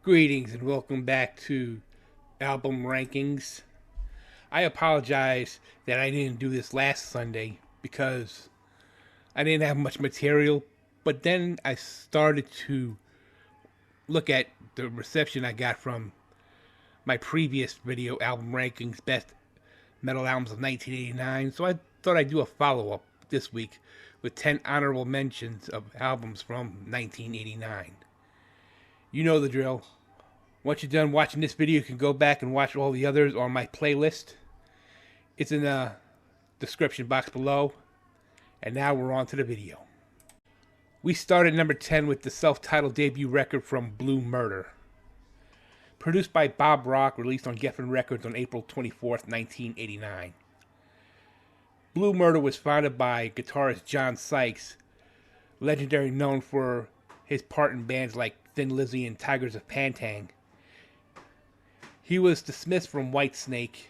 Greetings and welcome back to album rankings. I apologize that I didn't do this last Sunday because I didn't have much material, but then I started to look at the reception I got from my previous video, album rankings, best metal albums of 1989, so I thought I'd do a follow-up this week with 10 honorable mentions of albums from 1989. You know the drill. Once you're done watching this video, you can go back and watch all the others on my playlist. It's in the description box below. And now we're on to the video. We start at number 10 with the self-titled debut record from Blue Murder. Produced by Bob Rock, released on Geffen Records on April 24th, 1989. Blue Murder was founded by guitarist John Sykes, legendary known for his part in bands like Thin Lizzy and Tigers of Pantang. He was dismissed from Whitesnake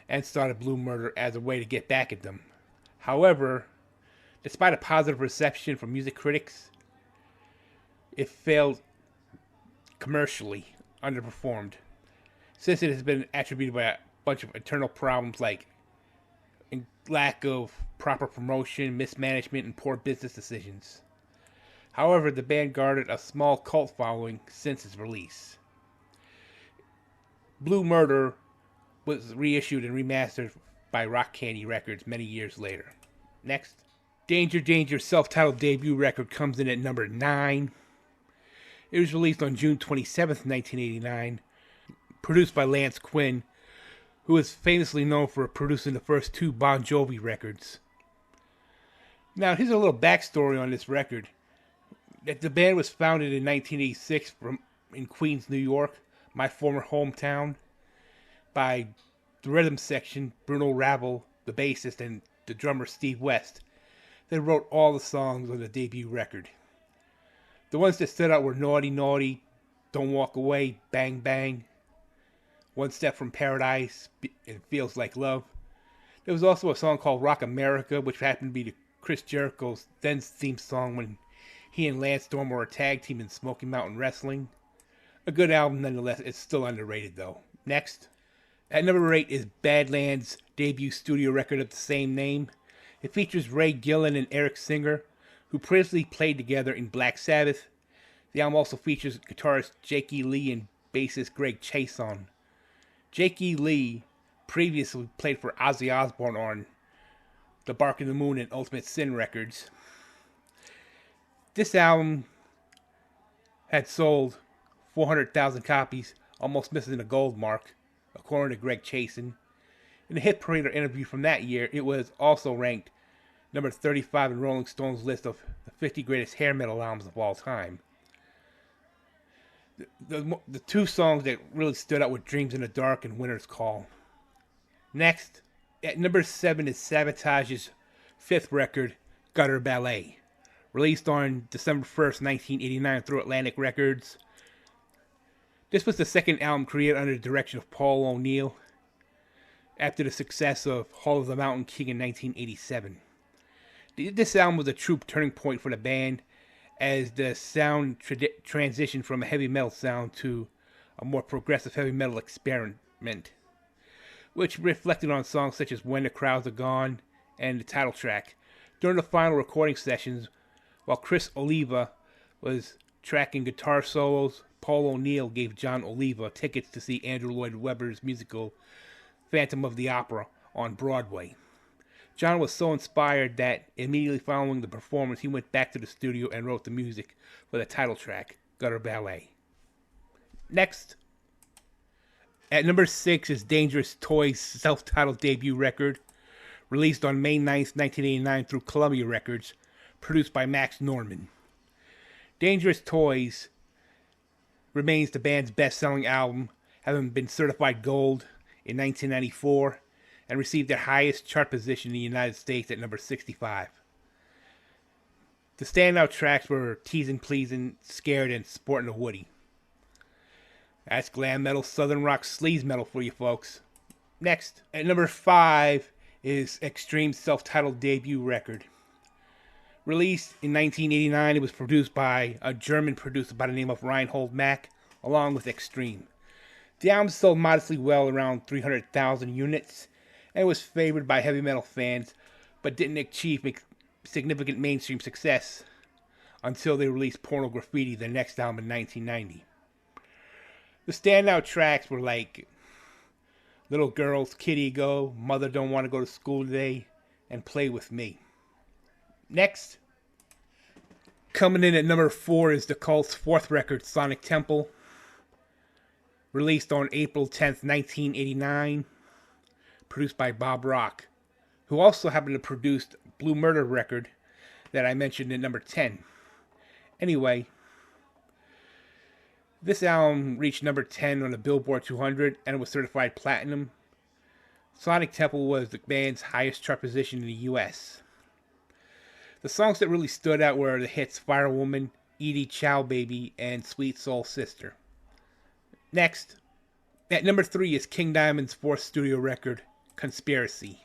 and started Blue Murder as a way to get back at them. However, despite a positive reception from music critics, it failed commercially, underperformed, since it has been attributed by a bunch of internal problems like lack of proper promotion, mismanagement, and poor business decisions. However, the band garnered a small cult following since its release. Blue Murder was reissued and remastered by Rock Candy Records many years later. Next, Danger Danger's self-titled debut record comes in at number 9. It was released on June 27th, 1989, produced by Lance Quinn, who is famously known for producing the first two Bon Jovi records. Now, here's a little backstory on this record. That the band was founded in 1986 in Queens, New York, my former hometown, by the rhythm section, Bruno Ravel, the bassist, and the drummer Steve West. They wrote all the songs on the debut record. The ones that stood out were Naughty Naughty, Don't Walk Away, Bang Bang, One Step from Paradise, and Feels Like Love. There was also a song called Rock America, which happened to be Chris Jericho's then theme song when he and Lance Storm were a tag team in Smoky Mountain Wrestling. A good album nonetheless. It's still underrated though. Next, at number 8 is Badlands' debut studio record of the same name. It features Ray Gillen and Eric Singer, who previously played together in Black Sabbath. The album also features guitarist Jake E. Lee and bassist Greg Chason. Jake E. Lee previously played for Ozzy Osbourne on the Bark in the Moon and Ultimate Sin records. This album had sold 400,000 copies, almost missing the gold mark, according to Greg Chason. In a Hit Parade interview from that year, it was also ranked number 35 in Rolling Stone's list of the 50 greatest hair metal albums of all time. The two songs that really stood out were Dreams in the Dark and Winter's Call. Next, at number 7 is Sabotage's fifth record, Gutter Ballet. Released on December 1st, 1989 through Atlantic Records. This was the second album created under the direction of Paul O'Neill after the success of Hall of the Mountain King in 1987. This album was a true turning point for the band as the sound transitioned from a heavy metal sound to a more progressive heavy metal experiment, which reflected on songs such as When the Crowds Are Gone and the title track. During the final recording sessions, while Chris Oliva was tracking guitar solos, Paul O'Neill gave John Oliva tickets to see Andrew Lloyd Webber's musical Phantom of the Opera on Broadway. John was so inspired that immediately following the performance, he went back to the studio and wrote the music for the title track, Gutter Ballet. Next, at number 6 is Dangerous Toys' self-titled debut record, released on May 9th, 1989 through Columbia Records, produced by Max Norman. Dangerous Toys remains the band's best-selling album, having been certified gold in 1994 and received their highest chart position in the United States at number 65. The standout tracks were Teasin' Pleasin', Scared, and Sportin' a Woody. That's glam metal, southern rock, sleaze metal for you folks. Next, at number 5 is Extreme's self-titled debut record. Released in 1989, it was produced by a German producer by the name of Reinhold Mack, along with Extreme. The album sold modestly well, around 300,000 units, and was favored by heavy metal fans, but didn't achieve significant mainstream success until they released Porno Graffiti, their next album, in 1990. The standout tracks were like Little Girls, Kitty Go, Mother Don't Want to Go to School Today, and Play With Me. Next, coming in at number 4 is the Cult's fourth record, Sonic Temple, released on April 10th, 1989, produced by Bob Rock, who also happened to produce Blue Murder record that I mentioned at number 10. Anyway, this album reached number 10 on the Billboard 200 and it was certified platinum. Sonic Temple was the band's highest chart position in the US. The songs that really stood out were the hits Firewoman, Edie Chow Baby, and Sweet Soul Sister. Next, at number 3 is King Diamond's fourth studio record, Conspiracy,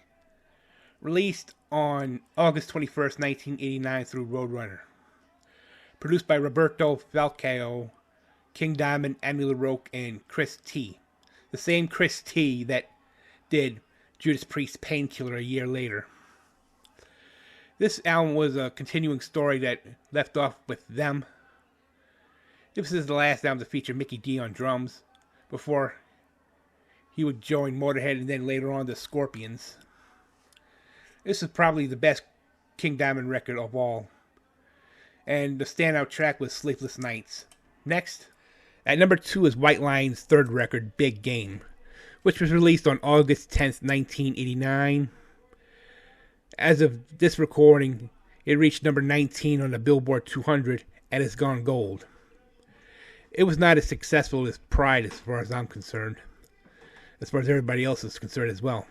released on August 21st, 1989 through Roadrunner. Produced by Roberto Falcao, King Diamond, Amy LaRoque, and Chris T. The same Chris T that did Judas Priest's Painkiller a year later. This album was a continuing story that left off with them. This is the last album to feature Mickey D on drums, before he would join Motorhead and then later on the Scorpions. This is probably the best King Diamond record of all, and the standout track was Sleepless Nights. Next, at number 2 is White Line's third record, Big Game, which was released on August 10th, 1989. As of this recording, it reached number 19 on the Billboard 200 and has gone gold. It was not as successful as Pride as far as I'm concerned, as far as everybody else is concerned as well.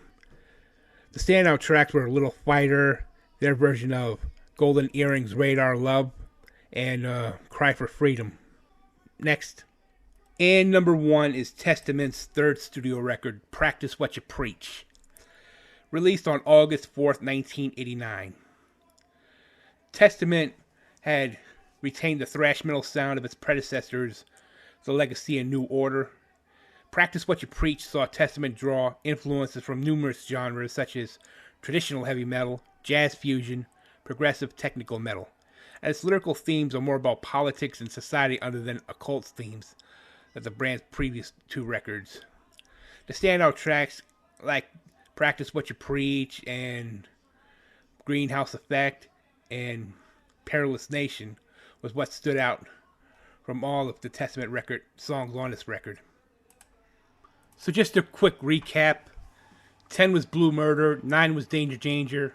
The standout tracks were Little Fighter, their version of Golden Earrings, Radar Love, and Cry for Freedom. Next, and number 1 is Testament's third studio record, Practice What You Preach, released on August 4th, 1989. Testament had retained the thrash metal sound of its predecessors, The Legacy and New Order. Practice What You Preach saw Testament draw influences from numerous genres such as traditional heavy metal, jazz fusion, progressive technical metal, and its lyrical themes are more about politics and society other than occult themes of the band's previous 2 records. The standout tracks like Practice What You Preach and Greenhouse Effect and Perilous Nation was what stood out from all of the Testament record songs on this record. So just a quick recap. 10 was Blue Murder, 9 was Danger Danger,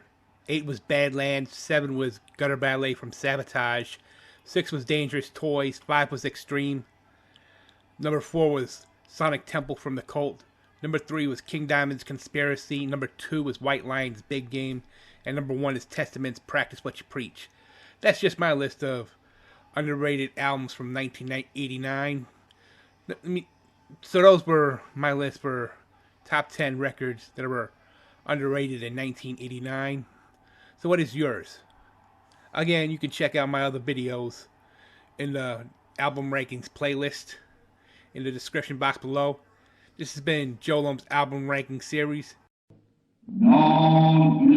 8 was Badlands, 7 was Gutter Ballet from Sabotage, 6 was Dangerous Toys, 5 was Extreme, number 4 was Sonic Temple from the Cult, number 3 was King Diamond's Conspiracy, number 2 was White Line's Big Game, and number 1 is Testament's Practice What You Preach. That's just my list of underrated albums from 1989. So those were my list for top 10 records that were underrated in 1989. So what is yours? Again, you can check out my other videos in the album rankings playlist in the description box below. This has been Joe Lum's album ranking series. No.